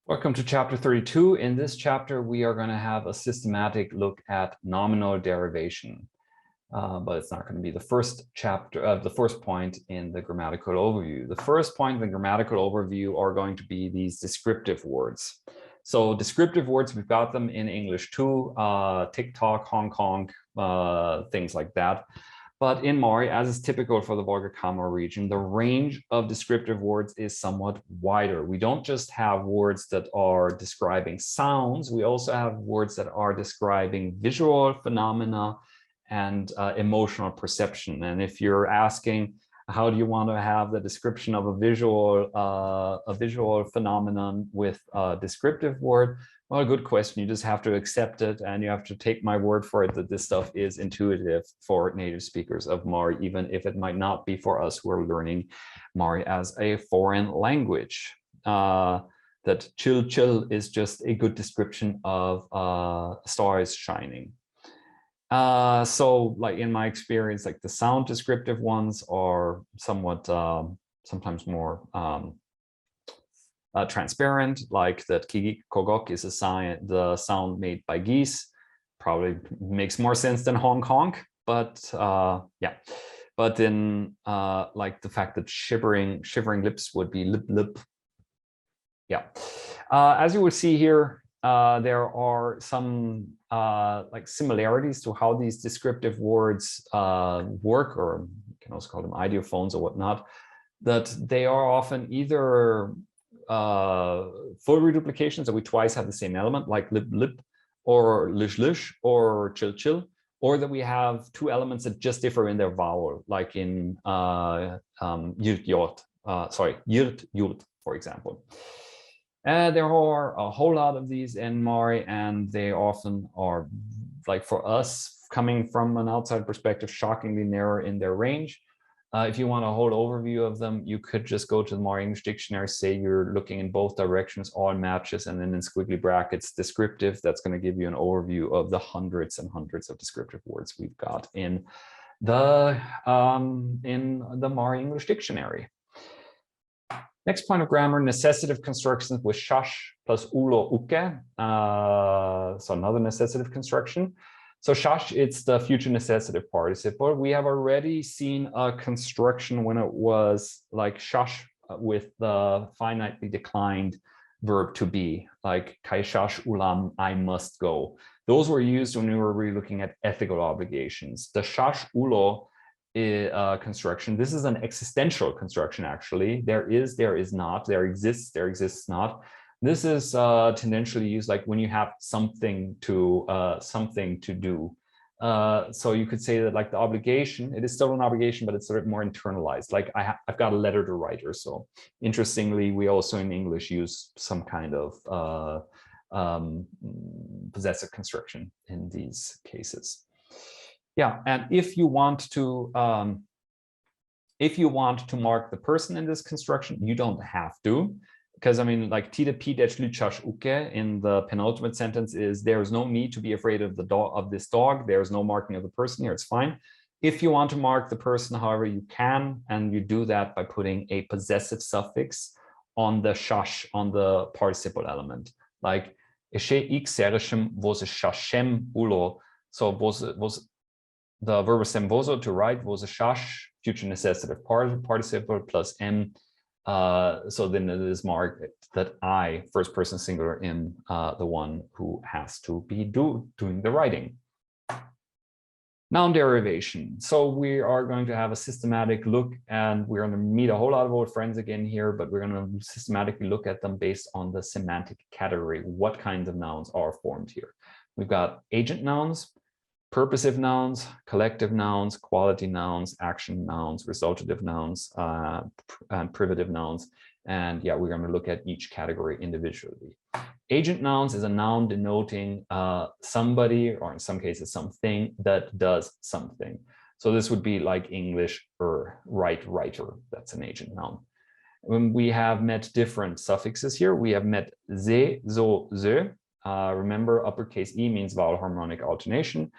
Welcome to chapter 32. In this chapter, we are going to have a systematic look at nominal derivation, but it's not going to be the first chapter, the first point in the grammatical overview. The first point in the grammatical overview are going to be these descriptive words. So descriptive words, we've got them in English too, TikTok, Hong Kong, things like that. But in Mari, as is typical for the Volga-Kama region, the range of descriptive words is somewhat wider. We don't just have words that are describing sounds, we also have words that are describing visual phenomena and emotional perception. And if you're asking, how do you want to have the description of a visual phenomenon with a descriptive word? Well, good question. You just have to accept it, and you have to take my word for it that this stuff is intuitive for native speakers of Mari, even if it might not be for us who are learning Mari as a foreign language. That chill chill is just a good description of stars shining. So like in my experience, like the sound descriptive ones are somewhat sometimes more transparent, like that kigik kogok is the sound made by geese. Probably makes more sense than Hong Kong, but yeah. But then like the fact that shivering lips would be lip lip. Yeah. As you will see here, there are some like similarities to how these descriptive words work, or you can also call them ideophones or whatnot, that they are often either full reduplications, that we twice have the same element, like lip lip or lish lish or chill chill, or that we have two elements that just differ in their vowel, like in yirt yot, yirt yurt, for example. There are a whole lot of these in Mari, and they often are, like for us, coming from an outside perspective, shockingly narrow in their range. If you want a whole overview of them, you could just go to the Mari English Dictionary, say you're looking in both directions, all matches, and then in squiggly brackets, descriptive. That's going to give you an overview of the hundreds and hundreds of descriptive words we've got in the Mari English Dictionary. Next point of grammar, necessative constructions with shash plus ulo uke. So another necessative construction. So shash, it's the future necessative participle. We have already seen a construction when it was like shash with the finitely declined verb to be, like kai shash ulam, I must go. Those were used when we were really looking at ethical obligations. The shash ulo construction, this is an existential construction, actually. There is, there is not, there exists not. This is tendentially used like when you have something to do. So you could say that like the obligation, it is still an obligation, but it's sort of more internalized. Like I've got a letter to write or so. Interestingly, we also in English use some kind of possessive construction in these cases. Yeah, and if you want to mark the person in this construction, you don't have to, because I mean, like tida pidech luchash uke in the penultimate sentence is there is no need to be afraid of the dog, of this dog. There is no marking of the person here. It's fine. If you want to mark the person, however, you can, and you do that by putting a possessive suffix on the shash, on the participle element, like eshe xerishem vos shashem ulo. So vos the verb semvoso, to write, was a shash, future necessative participle plus m. So then it is marked that I, first person singular, am the one who has to be doing the writing. Noun derivation. So we are going to have a systematic look, and we're going to meet a whole lot of old friends again here, but we're going to systematically look at them based on the semantic category. What kinds of nouns are formed here? We've got agent nouns, purposive nouns, collective nouns, quality nouns, action nouns, resultative nouns, and privative nouns. And yeah, we're going to look at each category individually. Agent nouns is a noun denoting somebody, or in some cases something, that does something. So this would be like English writer. That's an agent noun. When we have met different suffixes here, we have met ze, zo, ze. Remember, uppercase E means vowel harmonic alternation.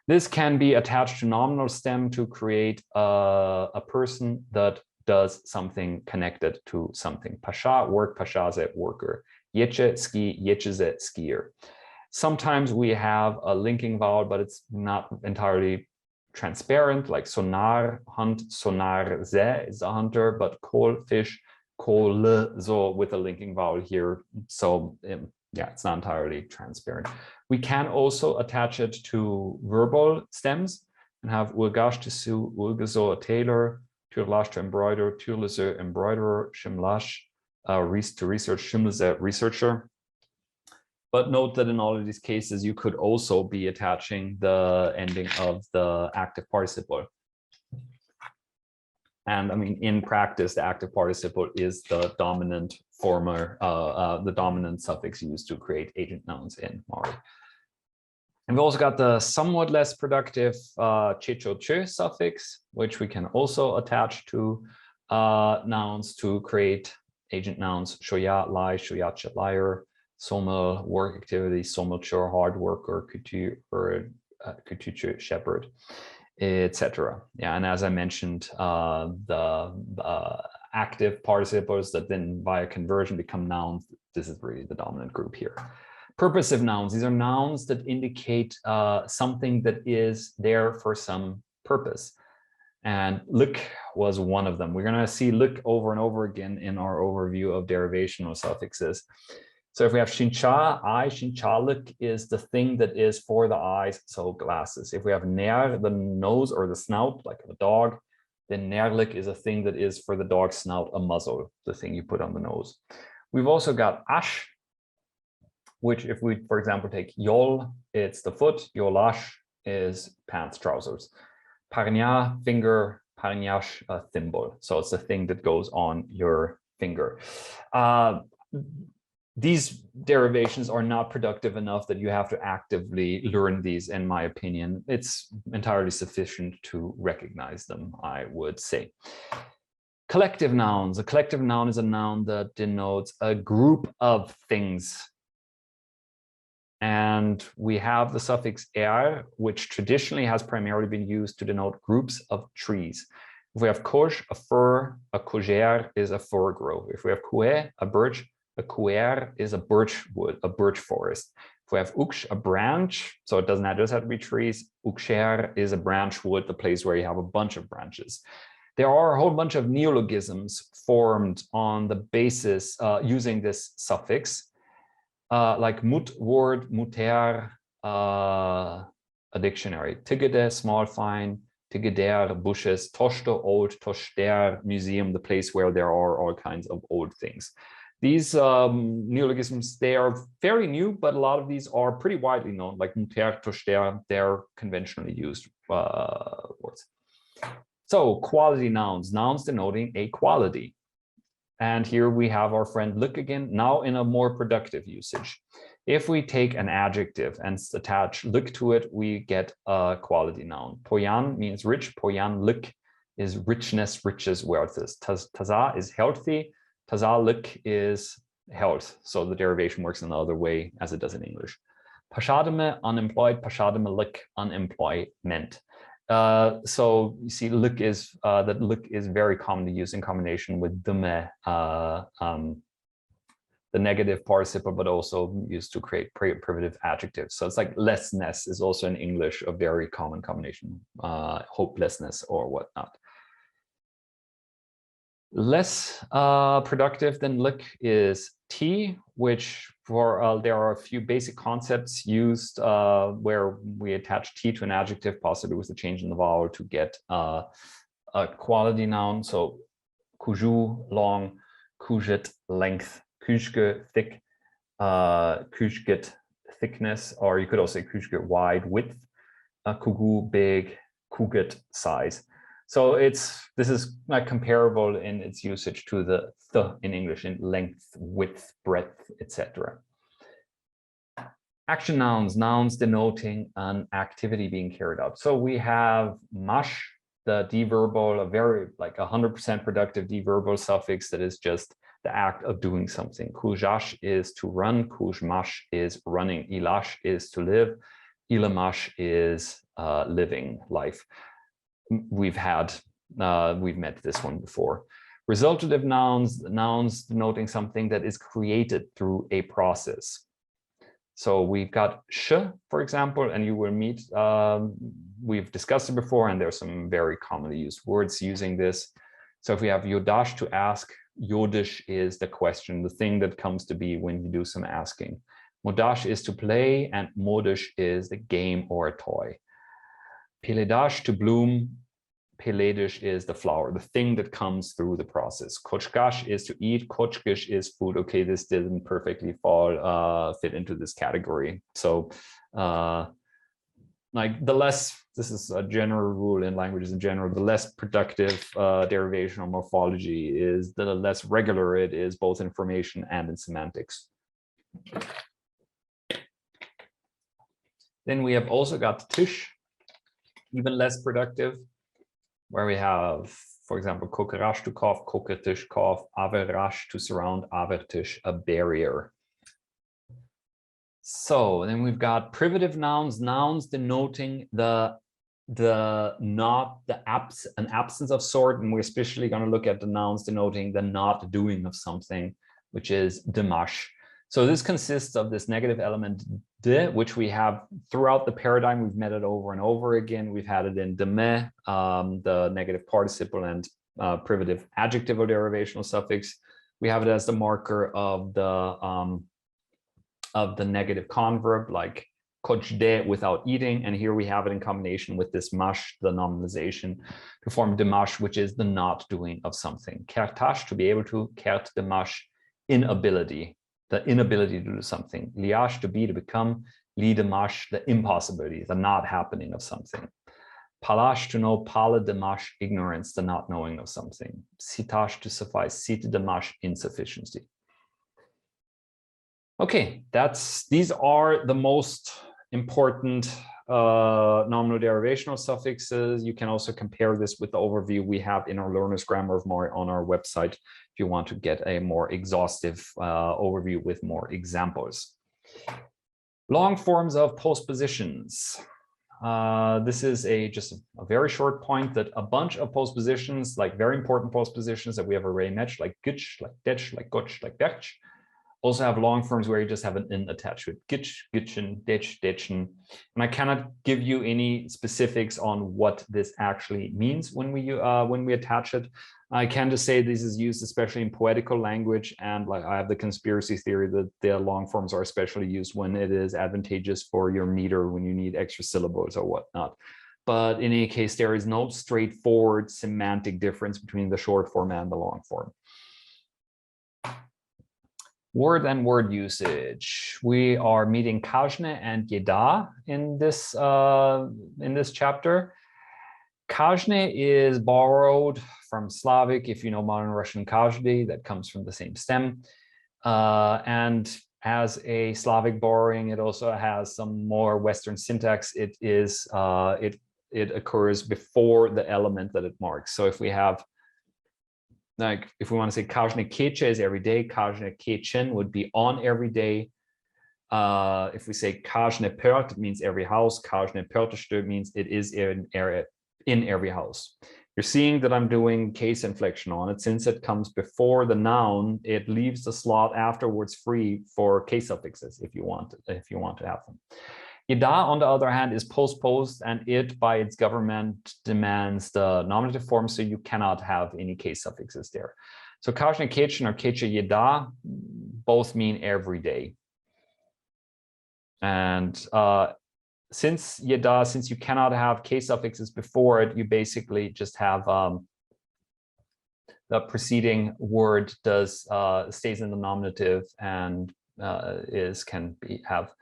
This can be attached to nominal stem to create a person that does something connected to something. Pasha, work, pashaze, worker. Ječe, ski, ječeze, skier. Sometimes we have a linking vowel, but it's not entirely transparent, like sonar, hunt, sonar, ze is a hunter, but kol, fish, kol, so with a linking vowel here. So yeah, it's not entirely transparent. We can also attach it to verbal stems and have ulgash to sew, ulgazo, a tailor, turlash to embroider, turlese, embroiderer, shimlash, to research, shimlese, researcher. But note that in all of these cases, you could also be attaching the ending of the active participle. And I mean, in practice, the active participle is the dominant former, the dominant suffix used to create agent nouns in Mari. And we've also got the somewhat less productive checho-che suffix, which we can also attach to nouns to create agent nouns, shoya, lie, shoyacha, liar, somel, work activity, somelchur, hard worker, couture, couture, shepherd, etc. Yeah, and as I mentioned, the active participles that then via conversion become nouns, this is really the dominant group here. Purposive nouns, these are nouns that indicate something that is there for some purpose. And look was one of them. We're going to see look over and over again in our overview of derivational suffixes. So if we have shincha, eye, shincha, look is the thing that is for the eyes, so glasses. If we have ner, the nose or the snout, like a dog, then nerlik is a thing that is for the dog's snout, a muzzle, the thing you put on the nose. We've also got ash, which if we, for example, take yol, it's the foot, yolash is pants, trousers. Parnya, finger, parnyash, a thimble. So it's the thing that goes on your finger. These derivations are not productive enough that you have to actively learn these, in my opinion. It's entirely sufficient to recognize them, I would say. Collective nouns. A collective noun is a noun that denotes a group of things. And we have the suffix er, which traditionally has primarily been used to denote groups of trees. If we have koj, a fir, a kojer is a fir grove. If we have kue, a birch, a kuer is a birch wood, a birch forest. If we have uksh, a branch, so it doesn't just have to be trees. Uksher is a branch wood, the place where you have a bunch of branches. There are a whole bunch of neologisms formed on the basis using this suffix, like mut, word, muter, a dictionary. Tigede, small, fine. Tigeder, bushes. Toshto, old. Toshter, museum, the place where there are all kinds of old things. These neologisms, they are very new, but a lot of these are pretty widely known, like muter, toshter, they're conventionally used words. So quality nouns, nouns denoting a quality. And here we have our friend look again, now in a more productive usage. If we take an adjective and attach look to it, we get a quality noun. Poyan means rich, poyan look is richness, riches, wealthes. Taza is healthy. Tazalik is health, so the derivation works in the other way as it does in English. Pashadame, unemployed, pashadame-lik, unemployment. So you see, look is that look is very commonly used in combination with dume, the negative participle, but also used to create privative adjectives. So it's like lessness is also in English a very common combination, hopelessness or whatnot. Less productive than look is T, which for there are a few basic concepts used where we attach T to an adjective, possibly with a change in the vowel to get a quality noun. So kuju, long, kujet, length, kujke, thick, kujget, thickness, or you could also say kujke, wide, width, kugu, big, kuget, size. So this is like comparable in its usage to the in English, in length, width, breadth, etc. Action nouns, nouns denoting an activity being carried out. So we have mash, the deverbal, a very like 100% productive deverbal suffix that is just the act of doing something. Kujash is to run, kujmash is running, ilash is to live, ilamash is living life. We've met this one before. Resultative nouns, nouns denoting something that is created through a process. So we've got sh, for example, and you will meet, we've discussed it before, and there's some very commonly used words using this. So if we have yodash, to ask, yodish is the question, the thing that comes to be when you do some asking. Modash is to play, and modish is the game or a toy. Peledash, to bloom. Peledish is the flower, the thing that comes through the process. Kochgash is to eat. Kochgish is food. Okay, this didn't perfectly fit into this category. So like the less, this is a general rule in languages in general, the less productive derivation or morphology is, the less regular it is, both in formation and in semantics. Then we have also got tish, even less productive, where we have, for example, kokerash, to cough, kokertish, cough, averash, to surround, avertish, a barrier. So then we've got privative nouns, nouns denoting an absence of sort, and we're especially going to look at the nouns denoting the not doing of something, which is demash. So this consists of this negative element de, which we have throughout the paradigm. We've met it over and over again. We've had it in deme, the negative participle, and privative adjective or derivational suffix. We have it as the marker of the negative converb, like kochde, without eating. And here we have it in combination with this mash, the nominalization, to form demash, which is the not doing of something. Kertash, to be able to, kert demash, inability, the inability to do something. Liash, to be, to become. Li demash, the impossibility, the not happening of something. Palash, to know. Pala demash, ignorance, the not knowing of something. Sitash, to suffice. Sita demash, insufficiency. Okay, these are the most important nominal derivational suffixes. You can also compare this with the overview we have in our Learner's Grammar of More on our website if you want to get a more exhaustive overview with more examples. Long forms of postpositions. This is just a very short point that a bunch of postpositions, like very important postpositions that we have already mentioned, like gitch, like detch, like gotch, like betch, also have long forms where you just have an in attached with gitch, gitchen, ditch, ditchen. And I cannot give you any specifics on what this actually means when we attach it. I can just say this is used especially in poetical language, and like I have the conspiracy theory that the long forms are especially used when it is advantageous for your meter, when you need extra syllables or whatnot. But in any case, there is no straightforward semantic difference between the short form and the long form. Word and word usage. We are meeting kajne and yeda in this chapter. Kajne is borrowed from Slavic. If you know modern Russian kajdy, that comes from the same stem. And as a Slavic borrowing, it also has some more Western syntax. It occurs before the element that it marks. So if we have, like, if we want to say kajne keche is every day, kajne kechen would be on every day. If we say kajne pert, it means every house. Kajne pertestö means it is in every house. You're seeing that I'm doing case inflection on it. Since it comes before the noun, it leaves the slot afterwards free for case suffixes if you want to have them. Yeda, on the other hand, is postposed, and it, by its government, demands the nominative form, so you cannot have any case suffixes there. So kajne kechen or keche yeda both mean every day. And since yeda, since you cannot have case suffixes before it, you basically just have the preceding word stays in the nominative and have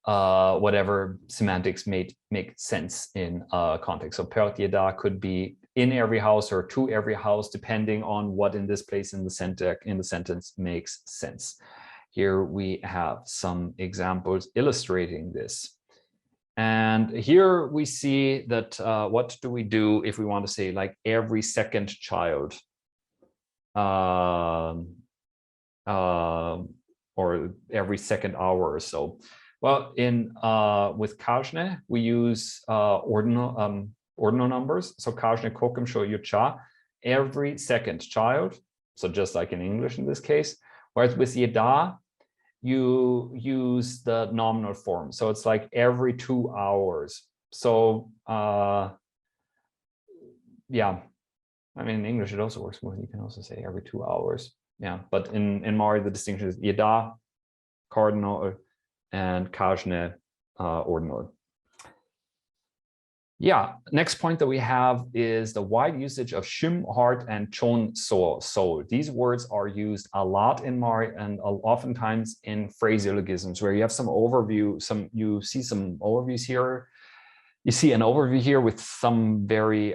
whatever semantics make sense in context. So pert yeda could be in every house or to every house, depending on what in this place in the sentence makes sense. Here we have some examples illustrating this. And here we see that what do we do if we want to say like every second child, or every second hour or so. Well, with kajne, we use ordinal numbers. So kajne kokum sho yucha, every second child. So just like in English in this case, whereas with Yeda, you use the nominal form. So it's like every 2 hours. So yeah, I mean, in English, it also works well. You can also say every 2 hours. Yeah, but in Mari, the distinction is Yeda, cardinal, and Kajne, ordinal. Yeah, next point that we have is the wide usage of shum, heart, and chon, soul. These words are used a lot in Mari and oftentimes in phraseologisms where you have some overview, you see some overviews here. You see an overview here with some very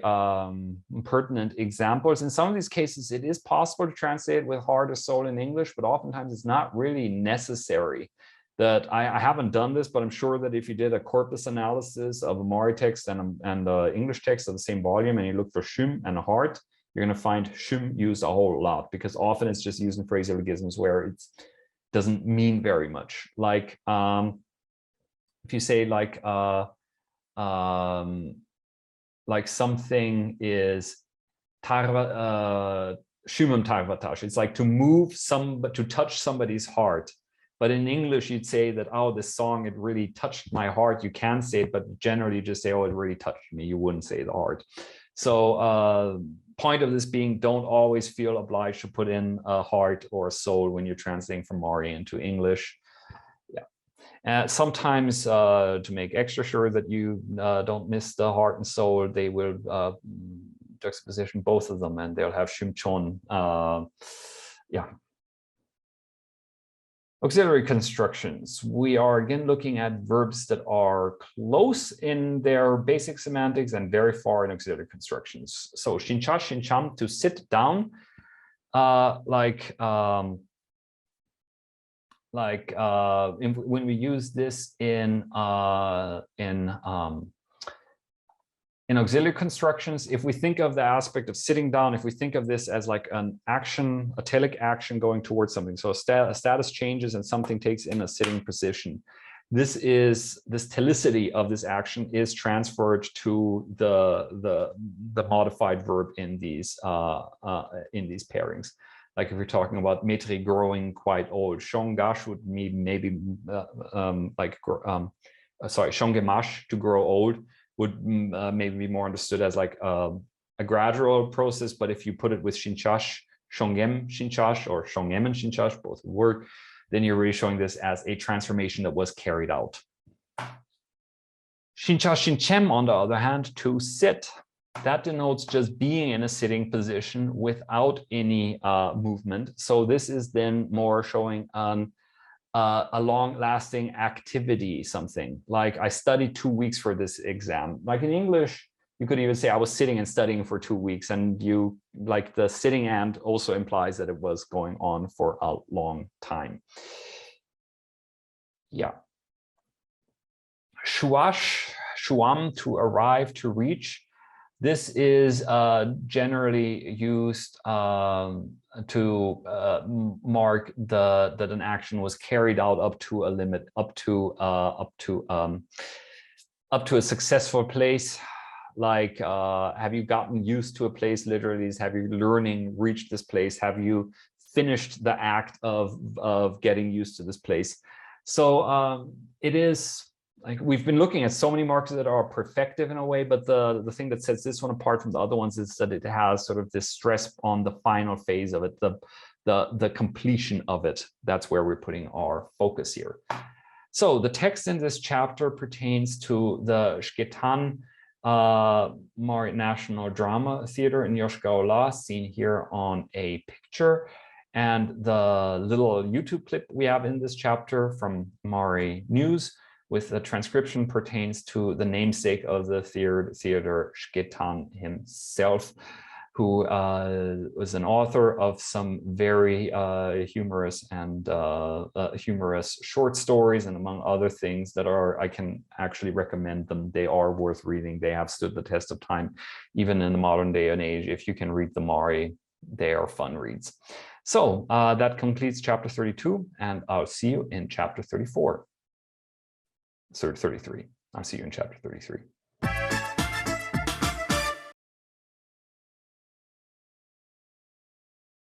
pertinent examples. In some of these cases, it is possible to translate with heart or soul in English, but oftentimes it's not really necessary. That I haven't done this, but I'm sure that if you did a corpus analysis of a Mari text and the English text of the same volume, and you look for shum and a heart, you're going to find shum used a whole lot, because often it's just used in phraseologisms where it doesn't mean very much. Like if you say like something is shumum tarvatash, it's like to move to touch somebody's heart. But in English, you'd say that, oh, this song, it really touched my heart. You can say it, but generally you just say, oh, it really touched me. You wouldn't say the heart. So point of this being, don't always feel obliged to put in a heart or a soul when you're translating from Mari into English. Yeah. Sometimes to make extra sure that you don't miss the heart and soul, they will juxtaposition both of them and they'll have shimchon. Yeah. Auxiliary constructions. We are again looking at verbs that are close in their basic semantics and very far in auxiliary constructions. So shincha, shincham, to sit down, when we use this in auxiliary constructions, if we think of the aspect of sitting down, if we think of this as like an action, a telic action going towards something, so a status changes and something takes in a sitting position, this telicity of this action is transferred to the modified verb in these pairings. Like if we're talking about metri growing quite old, shongash would mean maybe shongemash, to grow old, would maybe be more understood as like a gradual process. But if you put it with shinchash, shongem shinchash, or shongemen shinchash, both work, then you're really showing this as a transformation that was carried out. Shinchash shinchem, on the other hand, to sit, that denotes just being in a sitting position without any movement. So this is then more showing a long-lasting activity, something like I studied 2 weeks for this exam. Like in English, you could even say I was sitting and studying for 2 weeks, and you like the sitting and also implies that it was going on for a long time. Yeah. Shuash, shuam, to arrive, to reach. This is generally used to mark that an action was carried out up to a limit, up to a successful place. Like, have you gotten used to a place? Literally, is have you reached this place? Have you finished the act of getting used to this place? So it is. Like we've been looking at so many marks that are perfective in a way, but the thing that sets this one apart from the other ones is that it has sort of this stress on the final phase of it, the completion of it. That's where we're putting our focus here. So the text in this chapter pertains to the Shketan Mari National Drama Theater in Yoshgaola, seen here on a picture. And the little YouTube clip we have in this chapter from Mari News with the transcription pertains to the namesake of the theater, Shketan himself, who was an author of some very humorous short stories, and among other things that I can actually recommend them. They are worth reading. They have stood the test of time, even in the modern day and age. If you can read the Mari, they are fun reads. So that completes chapter 32, and I'll see you in chapter 34. 33. I'll see you in chapter 33.